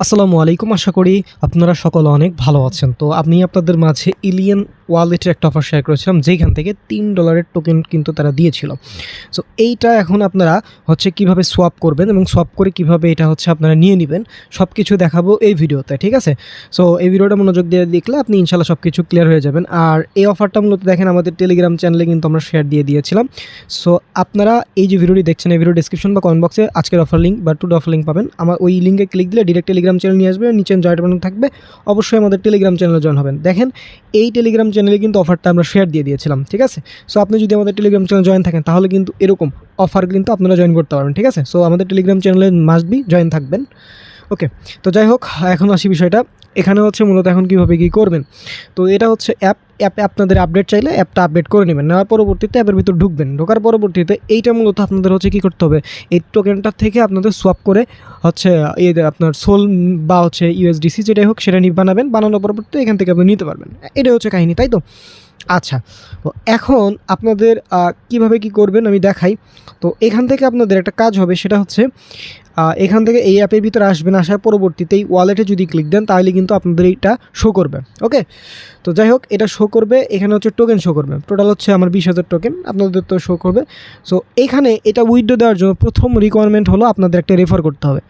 আসসালামু আলাইকুম। আশা করি আপনারা সকলে অনেক ভালো আছেন। তো আমি আপনাদের মাঝে এলিয়েন ওয়ালেটের একটা অফার শেয়ার করেছিলাম, যেখান থেকে $3 টোকেন কিন্তু তারা দিয়েছিল। সো এইটা এখন আপনারা কিভাবে সোয়াপ করবেন এবং সোয়াপ করে কিভাবে এটা আপনারা নিয়ে নিবেন, সব কিছু দেখাবো এই ভিডিওতে, ঠিক আছে? সো এই ভিডিওটা মনোযোগ দিয়ে দেখলে আপনি ইনশাল্লাহ সব কিছু ক্লিয়ার হয়ে যাবেন। আর এই অফারটা মূলত দেখেন আমাদের টেলিগ্রাম চ্যানেলে কিন্তু আমরা শেয়ার দিয়ে দিয়েছিলাম। সো আপনারা এই যে ভিডিওটি দেখছেন, এই ভিডিও ডিসক্রিপশন বা কমেন্ট বক্সে আজকের অফার লিঙ্ক বা টুডে অফার লিঙ্ক পাবেন। আমার ওই লিঙ্কে ক্লিক দিলে ডিরেক্ট টেলিগ্রাম চ্যানেল নিয়ে আসবে, নিচে জয়েন বাটন থাকবে, অবশ্যই আমাদের টেলিগ্রাম চ্যানেলে জয়েন হবেন। দেখেন এই টেলিগ্রাম চ্যানেলে কিন্তু অফারটা আমরা শেয়ার দিয়ে দিয়েছিলাম, ঠিক আছে? সো আপনি যদি আমাদের টেলিগ্রাম চ্যানেল জয়েন থাকেন তাহলে কিন্তু এরকম অফার কিন্তু আপনারা জয়েন করতে পারবেন, ঠিক আছে? সো আমাদের টেলিগ্রাম চ্যানেলে মাস্ট বি জয়েন থাকবেন। ওকে, তো যাই হোক, এখন আসি বিষয়টা। এখানে মূলত এখন কীভাবে কী করবেন। তো এটা অ্যাপে আপনাদের আপডেট চাইলে অ্যাপটা আপডেট করে নেবেন, নেওয়ার পরবর্তীতে অ্যাপের ভিতর ঢুকবেন। ঢোকার পরবর্তীতে এইটা মূলত আপনাদের কী করতে হবে, এই টোকেনটার থেকে আপনাদের সোয়াপ করে এই আপনার সোল বা ইউএসডিসি যেটাই হোক সেটা বানাবেন। বানানোর পরবর্তীতে এখান থেকে আপনি নিতে পারবেন। এটাই কাহিনী, তাই তো? আচ্ছা, তো এখন আপনাদের কিভাবে কি করবেন আমি দেখাই। তো এখান থেকে আপনাদের একটা কাজ হবে, সেটা এখান থেকে এই অ্যাপের ভিতরে আসবেন। আসার পরবর্তীতে এই ওয়ালেটে যদি ক্লিক দেন তাহলে কিন্তু আপনাদের এইটা শো করবে। ওকে, তো যাই হোক, এটা শো করবে। এখানে টোকেন শো করবে, টোটাল আমার 20,000 টোকেন আপনাদের তো শো করবে। সো এখানে এটা উইথড্র দেওয়ার জন্য প্রথম রিকোয়ারমেন্ট হলো আপনাদের একটা রেফার করতে হবে।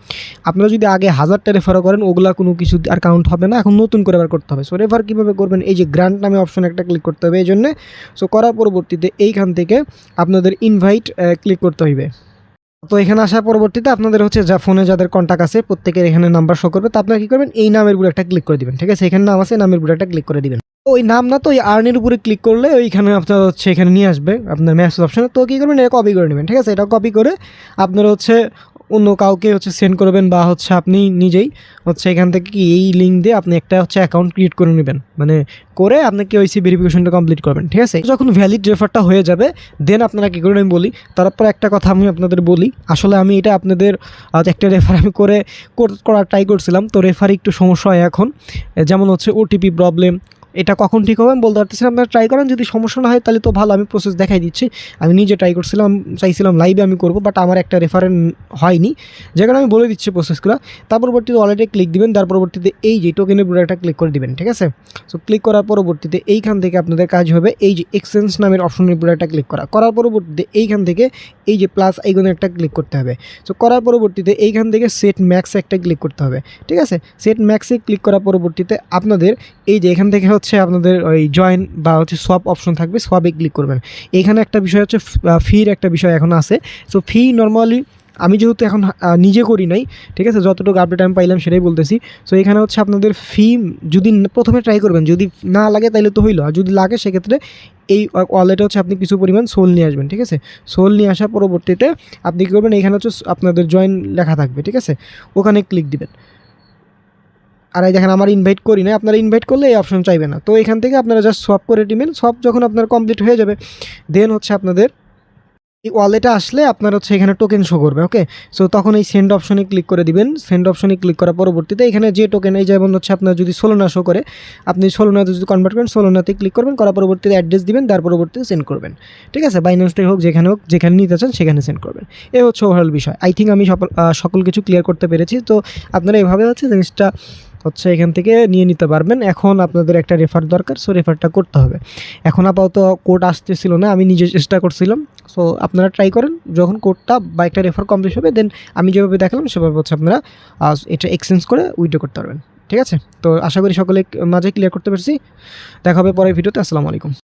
আপনারা যদি আগে 1000টা রেফার করেন ওগুলা কোনো কিছু আর কাউন্ট হবে না, এখন নতুন করে আবার করতে হবে। সো রেফার কীভাবে করবেন, এই যে গ্র্যান্ট নামে অপশন একটা ক্লিক করতে হবে এই জন্যে। সো করার পরবর্তীতে এইখান থেকে আপনাদের ইনভাইট ক্লিক করতে হইবে। তো এখানে আসার পরবর্তীতে আপনাদের যা ফোনে যাদের কন্ট্যাক্ট আছে প্রত্যেকের এখানে নাম্বার শো করবে। তো আপনারা কী করবেন, এই নামের উপরে একটা ক্লিক করে দিবেন, ঠিক আছে? এখানে নাম আছে, নামের উপরে একটা ক্লিক করে দিবেন। ওই নাম না তো ওই আর্নের উপরে ক্লিক করলে ওইখানে আপনার এখানে নিয়ে আসবে আপনার মেসেজ অপশনে। তো কী করবেন, এটা কপি করে নেবেন, ঠিক আছে? এটা কপি করে আপনারা অন্য কাউকে সেন্ড করবেন বা আপনি নিজেই এখান থেকে কি এই লিঙ্ক দিয়ে আপনি একটা অ্যাকাউন্ট ক্রিয়েট করে নেবেন, মানে করে আপনি কেওয়াইসি ভেরিফিকেশনটা কমপ্লিট করবেন, ঠিক আছে? যখন ভ্যালিড রেফারটা হয়ে যাবে দেন আপনারা কী করবেন আমি বলি। তারপর একটা কথা আমি আপনাদের বলি, আসলে আমি এটা আপনাদের একটা রেফার আমি করার ট্রাই করছিলাম। তো রেফার একটু সমস্যা হয় এখন, যেমন ওটিপি প্রবলেম। এটা কখন ঠিক হবে আমি বলতে পারতেছি না, আপনারা ট্রাই করেন। যদি সমস্যা না হয় তাহলে তো ভালো, আমি প্রসেস দেখাই দিচ্ছি। আমি নিজে ট্রাই করছিলাম, চাইছিলাম লাইভে আমি করবো, বাট আমার একটা রেফারেন্স হয়নি, যে কারণে আমি বলে দিচ্ছি প্রসেসগুলো। তার পরবর্তীতে ওয়ালেটে ক্লিক দিবেন, তার পরবর্তীতে এই যে টোকেনের প্রোডাক্টটা ক্লিক করে দিবেন, ঠিক আছে? সো ক্লিক করার পরবর্তীতে এইখান থেকে আপনাদের কাজ হবে এই যে এক্সচেঞ্জ নামের অপশনের প্রোডাক্টটা ক্লিক করার পরবর্তীতে এইখান থেকে এই যে প্লাস আইকনে একটা ক্লিক করতে হবে। সো করার পরবর্তীতে এইখান থেকে সেট ম্যাক্স একটা ক্লিক করতে হবে, ঠিক আছে? সেট ম্যাক্সে ক্লিক করার পরবর্তীতে আপনাদের এই যে এখান থেকে আপনাদের ওই জয়েন বা সোয়াপ অপশন থাকবে, সোয়াপে ক্লিক করবেন। এইখানে একটা বিষয় ফির একটা বিষয় এখন আছে। সো ফি নর্মালি আমি যেহেতু এখন নিজে করি নাই, ঠিক আছে, যতটুকু আপডেট আমি পাইলাম সেটাই বলতেছি। সো এখানে আপনাদের ফি যদি প্রথমে ট্রাই করবেন, যদি না লাগে তাহলে তো হইলো, আর যদি লাগে সেক্ষেত্রে এই ওয়ালেটে আপনি কিছু পরিমাণ সোল নিয়ে আসবেন, ঠিক আছে? সোল নিয়ে আসার পরবর্তীতে আপনি কী করবেন, এখানে আপনাদের জয়েন লেখা থাকবে, ঠিক আছে? ওখানে ক্লিক দিবেন। আর এই দেখেন আমার ইনভাইট করি না, আপনারা ইনভাইট করলে এই অপশন চাইবে না। তো এখান থেকে আপনারা জাস্ট সোয়াপ করে দিবেন। সোয়াপ যখন আপনার কমপ্লিট হয়ে যাবে দেন আপনাদের এই ওয়ালেটে আসলে আপনার এখানে টোকেন শো করবে। ওকে, সো তখন এই সেন্ড অপশনে ক্লিক করে দিবেন। সেন্ড অপশনে ক্লিক করার পরবর্তীতে এখানে যে টোকেন এই যেমন আপনার যদি সোলোনা শো করে, আপনি সোলোনাতে যদি কনভার্ট করেন সোলোনাতে ক্লিক করবেন, করার পরবর্তীতে অ্যাড্রেস দিবেন, তার পরবর্তীতে সেন্ড করবেন, ঠিক আছে? বাইন্যান্সে হোক যেখানে নিতে চান সেখানে সেন্ড করবেন। এই ওভারঅল বিষয়। আই থিঙ্ক আমি সকল কিছু ক্লিয়ার করতে পেরেছি। তো আপনারা এভাবে জিনিসটা এখান থেকে নিয়ে নিতে পারবেন। এখন আপনাদের একটা রেফার দরকার, সো রেফারটা করতে হবে। এখন আপাতত কোড আসতেছিল না, আমি নিজে চেষ্টা করছিলাম। সো আপনারা ট্রাই করেন, যখন কোডটা বা একটা রেফার কমপ্লিট হবে দেন আমি যেভাবে দেখালাম সেভাবে আপনারা এটা এক্সচেঞ্জ করে উইথড্র করতে পারবেন, ঠিক আছে? তো আশা করি সকলে মাঝে ক্লিয়ার করতে পারছি। দেখা হবে পরের ভিডিওতে। আসসালামু আলাইকুম।